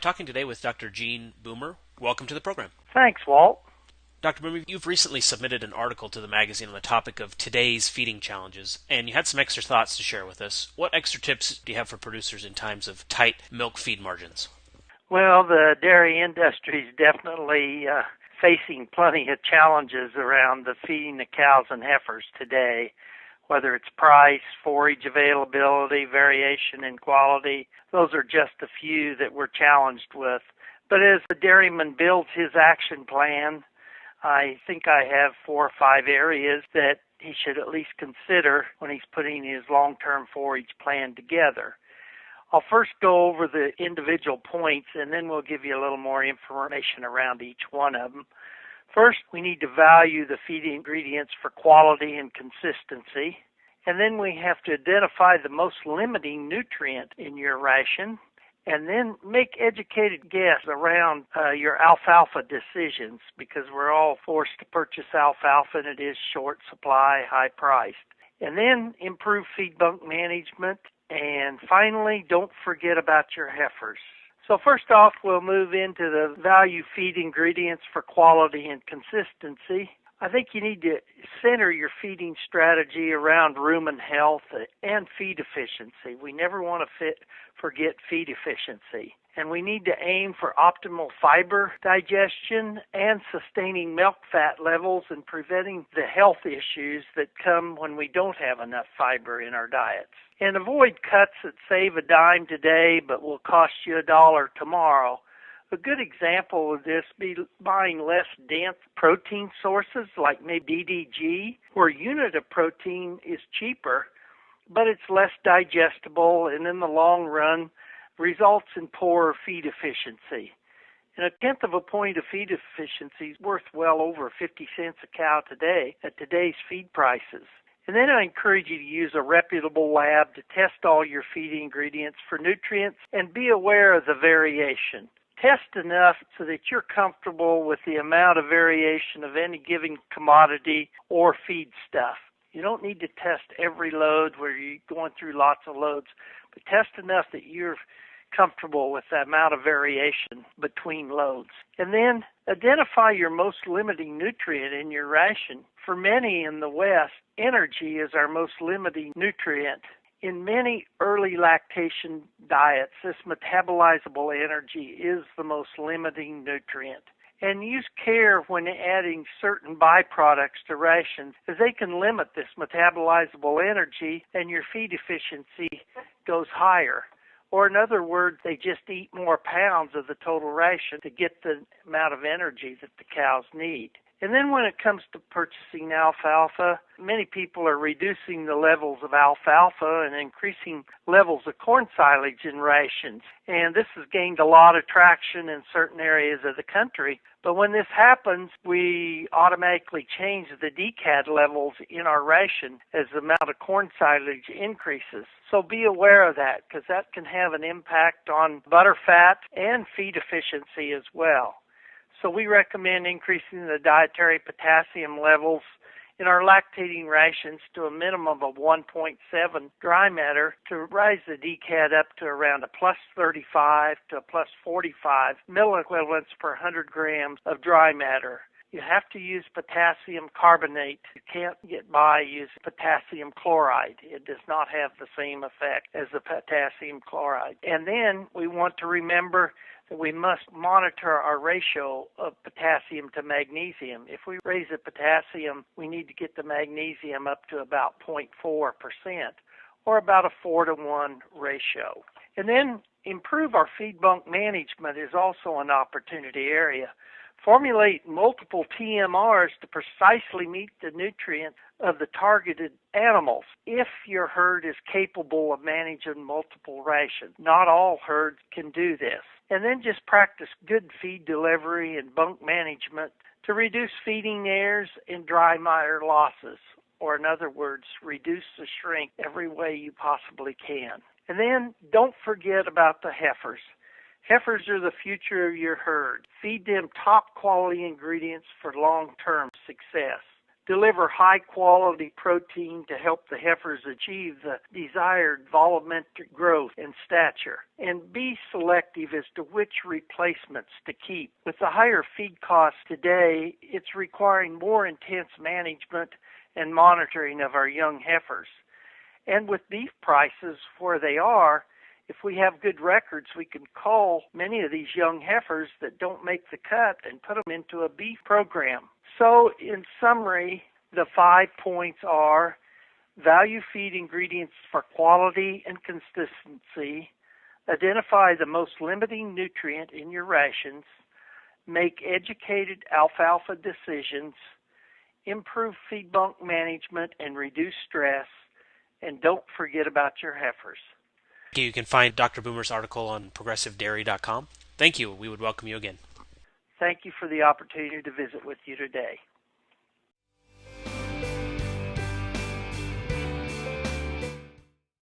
Talking today with Dr. Gene Boomer. Welcome to the program. Thanks, Walt. Dr. Boomer, you've recently submitted an article to the magazine on the topic of today's feeding challenges, and you had some extra thoughts to share with us. What extra tips do you have for producers in times of tight milk feed margins? Well, the dairy industry is definitely facing plenty of challenges around the feeding the cows and heifers today, whether it's price, forage availability, variation in quality. Those are just a few that we're challenged with. But as the dairyman builds his action plan, I think I have 4 or 5 areas that he should at least consider when he's putting his long-term forage plan together. I'll first go over the individual points, and then we'll give you a little more information around each one of them. First, we need to value the feed ingredients for quality and consistency. And then we have to identify the most limiting nutrient in your ration. And then make educated guesses around your alfalfa decisions, because we're all forced to purchase alfalfa and it is short supply, high priced. And then improve feed bunk management. And finally, don't forget about your heifers. So first off, we'll move into the value feed ingredients for quality and consistency. I think you need to center your feeding strategy around rumen health and feed efficiency. We never want to forget feed efficiency. And we need to aim for optimal fiber digestion and sustaining milk fat levels and preventing the health issues that come when we don't have enough fiber in our diets. And avoid cuts that save a dime today but will cost you $1 tomorrow. A good example of this be buying less dense protein sources like maybe DDG, where unit of protein is cheaper, but it's less digestible and in the long run results in poorer feed efficiency. And 1/10 of a point of feed efficiency is worth well over 50 cents a cow today at today's feed prices. And then I encourage you to use a reputable lab to test all your feed ingredients for nutrients and be aware of the variation. Test enough so that you're comfortable with the amount of variation of any given commodity or feed stuff. You don't need to test every load where you're going through lots of loads, but test enough that you're comfortable with the amount of variation between loads. And then identify your most limiting nutrient in your ration. For many in the West, energy is our most limiting nutrient. In many early lactation diets, this metabolizable energy is the most limiting nutrient. And use care when adding certain byproducts to rations, as they can limit this metabolizable energy and your feed efficiency goes higher. Or in other words, they just eat more pounds of the total ration to get the amount of energy that the cows need. And then when it comes to purchasing alfalfa, many people are reducing the levels of alfalfa and increasing levels of corn silage in rations. And this has gained a lot of traction in certain areas of the country. But when this happens, we automatically change the DCAD levels in our ration as the amount of corn silage increases. So be aware of that, because that can have an impact on butter fat and feed efficiency as well. So we recommend increasing the dietary potassium levels in our lactating rations to a minimum of 1.7 dry matter to rise the DCAD up to around a plus 35 to a plus 45 milliequivalents per 100 grams of dry matter. You have to use potassium carbonate. You can't get by using potassium chloride. It does not have the same effect as the potassium chloride. And then we want to remember that we must monitor our ratio of potassium to magnesium. If we raise the potassium, we need to get the magnesium up to about 0.4%, or about a 4-to-1 ratio. And then improve our feed bunk management is also an opportunity area. Formulate multiple TMRs to precisely meet the nutrients of the targeted animals if your herd is capable of managing multiple rations. Not all herds can do this. And then just practice good feed delivery and bunk management to reduce feeding errors and dry matter losses, or in other words, reduce the shrink every way you possibly can. And then don't forget about the heifers. Heifers are the future of your herd. Feed them top quality ingredients for long-term success. deliver high-quality protein to help the heifers achieve the desired volumetric growth and stature, and be selective as to which replacements to keep. With the higher feed costs today, it's requiring more intense management and monitoring of our young heifers. And with beef prices where they are, if we have good records, we can cull many of these young heifers that don't make the cut and put them into a beef program. So, in summary, the 5 points are: value feed ingredients for quality and consistency, identify the most limiting nutrient in your rations, make educated alfalfa decisions, improve feed bunk management and reduce stress, and don't forget about your heifers. You can find Dr. Boomer's article on progressivedairy.com. Thank you. We would welcome you again. Thank you for the opportunity to visit with you today.